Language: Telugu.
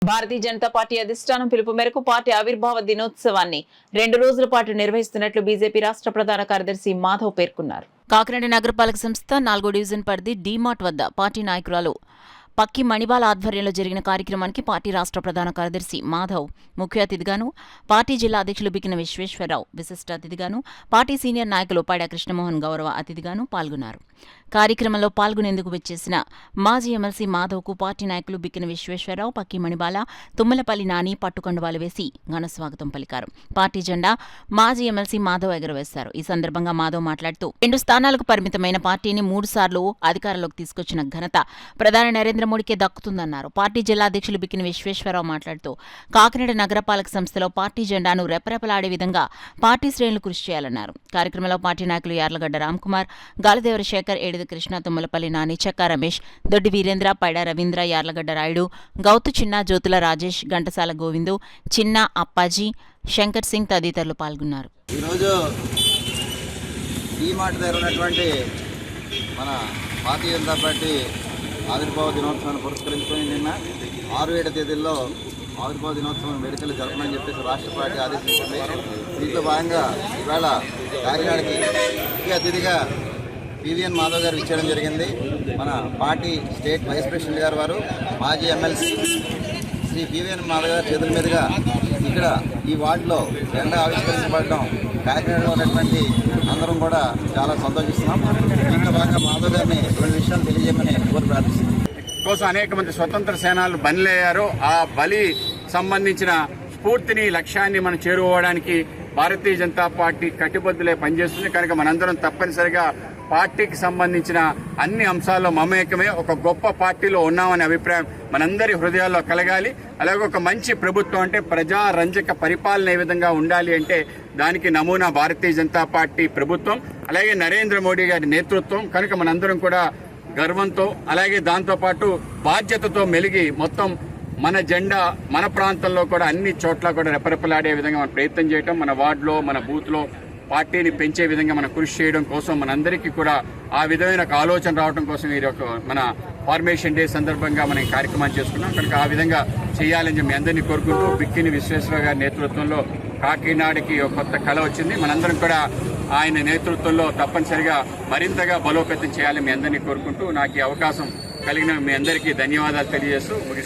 భారతీయ జనతా పార్టీ అధిష్టానం పిలుపు మేరకు పార్టీ ఆవిర్భావ దినోత్సవాన్ని 2 రోజుల పాటు నిర్వహిస్తున్నట్లు బీజేపీ రాష్ట్ర ప్రధాన కార్యదర్శి మాధవ్ పేర్కొన్నారు. కాకినాడ నగరపాలక సంస్థ 4వ డివిజన్ పరిధి డీమార్ట్ వద్ద పార్టీ నాయకురాలు పక్కి మణిబాల ఆధ్వర్యంలో జరిగిన కార్యక్రమానికి పార్టీ రాష్ట్ర ప్రధాన కార్యదర్శి మాధవ్ ముఖ్య అతిథిగాను, పార్టీ జిల్లా అధ్యక్షులు బికిన విశ్వేశ్వరరావు విశిష్ట అతిథిగాను, పార్టీ సీనియర్ నాయకులు పైడా కృష్ణమోహన్ గౌరవ అతిథిగాను పాల్గొన్నారు. కార్యక్రమంలో పాల్గొనేందుకు వచ్చేసిన మాజీ ఎమ్మెల్సీ మాధవ్కు పార్టీ నాయకులు బికిన విశ్వేశ్వరరావు, పక్కి మణిబాల, తుమ్మలపల్లి నాని పట్టుకండువాలు వేసి ఘనస్వాగతం పలికారు. పార్టీ జెండా మాజీ ఎమ్మెల్సీ మాధవ్ ఎగురవేశారు. ఈ సందర్భంగా మాధవ్ మాట్లాడుతూ 2 స్థానాలకు పరిమితమైన పార్టీని 3 సార్లు అధికారంలోకి తీసుకొచ్చిన ఘనత ప్రధాని నరేంద్ర మోడీకే దక్కుతుందన్నారు. పార్టీ జిల్లా అధ్యక్షులు బికిన విశ్వేశ్వరరావు మాట్లాడుతూ కాకినాడ నగరపాలక సంస్థలో పార్టీ జెండాను రెపరెపలాడే విధంగా పార్టీ శ్రేణులు కృషి చేయాలన్నారు. కార్యక్రమంలో పార్టీ నాయకులు యార్లగడ్డ రామ్కుమార్, గాలిదేవర శేఖర్, ఏడిది కృష్ణ, తుమ్మలపల్లి నాని, చెక్కా రమేష్, దొడ్డి వీరేంద్ర, పైడా రవీంద్ర, యార్లగడ్డ రాయుడు, గౌతు చిన్న, జ్యోతుల రాజేష్, ఘంటసాల గోవిందు, చిన్న అప్పాజీ, శంకర్ సింగ్ తదితరులు పాల్గొన్నారు. ఈరోజు డీమార్ట్ దగ్గర ఉన్నటువంటి మన భారతీయ జనతా పార్టీ ఆవిర్భావ దినోత్సవాన్ని పురస్కరించుకొని నిన్న 6-7 తేదీల్లో ఆవిర్భావ దినోత్సవం వేడుకలు జరపమని చెప్పేసి రాష్ట్ర పార్టీ ఆదేశించింది. దీంట్లో భాగంగా ఇవాళ కాకినాడకి ముఖ్య అతిథిగా పివిఎన్ మాధవ్ గారు ఇచ్చేయడం జరిగింది. మన పార్టీ స్టేట్ వైస్ ప్రెసిడెంట్ గారు వారు మాజీ ఎమ్మెల్సీ శ్రీ పివిఎన్ మాధవ్ గారి చేతుల మీదుగా ఇక్కడ ఈ వార్డులో జెండా ఆవిష్కరించబడడం కాకినాడలో ఉన్నటువంటి అందరం కూడా చాలా సంతోషిస్తున్నాం. దీంట్లో భాగంగా మాధవ్ గారిని 2 విషయాలు తెలియజేయమని కోరి ప్రార్థిస్తున్నాం. కోసం అనేక మంది స్వతంత్ర సేనాలు బలిలయ్యారు. ఆ బలి సంబంధించిన స్ఫూర్తిని, లక్ష్యాన్ని మనం చేరుకోవడానికి భారతీయ జనతా పార్టీ కట్టుబద్దులే పనిచేస్తుంది. కనుక మనందరం తప్పనిసరిగా పార్టీకి సంబంధించిన అన్ని అంశాల్లో మమేకమే ఒక గొప్ప పార్టీలో ఉన్నామనే అభిప్రాయం మనందరి హృదయాల్లో కలగాలి. అలాగే ఒక మంచి ప్రభుత్వం అంటే ప్రజారంజక పరిపాలన ఏ విధంగా ఉండాలి అంటే దానికి నమూనా భారతీయ జనతా పార్టీ ప్రభుత్వం, అలాగే నరేంద్ర మోడీ గారి నేతృత్వం. కనుక మనందరం కూడా గర్వంతో అలాగే దాంతోపాటు బాధ్యతతో మెలిగి మొత్తం మన జెండా మన ప్రాంతంలో కూడా అన్ని చోట్ల కూడా రెపరెపలాడే విధంగా మనం ప్రయత్నం చేయటం, మన వార్డులో మన బూత్లో పార్టీని పెంచే విధంగా మనం కృషి చేయడం కోసం మనందరికీ కూడా ఆ విధమైన ఒక ఆలోచన రావడం కోసం ఈ మన ఫార్మేషన్ డే సందర్భంగా మనం ఈ కార్యక్రమాన్ని చేసుకున్నాం. కనుక ఆ విధంగా చేయాలని చెప్పి మీ అందరినీ కోరుకుంటూ బిక్కిని విశ్వేశ్వరరావు గారి నేతృత్వంలో కాకినాడకి ఒక కొత్త కళ వచ్చింది. మనందరం కూడా ఆయన నేతృత్వంలో తప్పనిసరిగా మరింతగా బలోపేతం చేయాలని మీ అందరినీ కోరుకుంటూ నాకు ఈ అవకాశం కలిగిన మీ అందరికీ ధన్యవాదాలు తెలియజేస్తూ ముగిస్తున్నాను.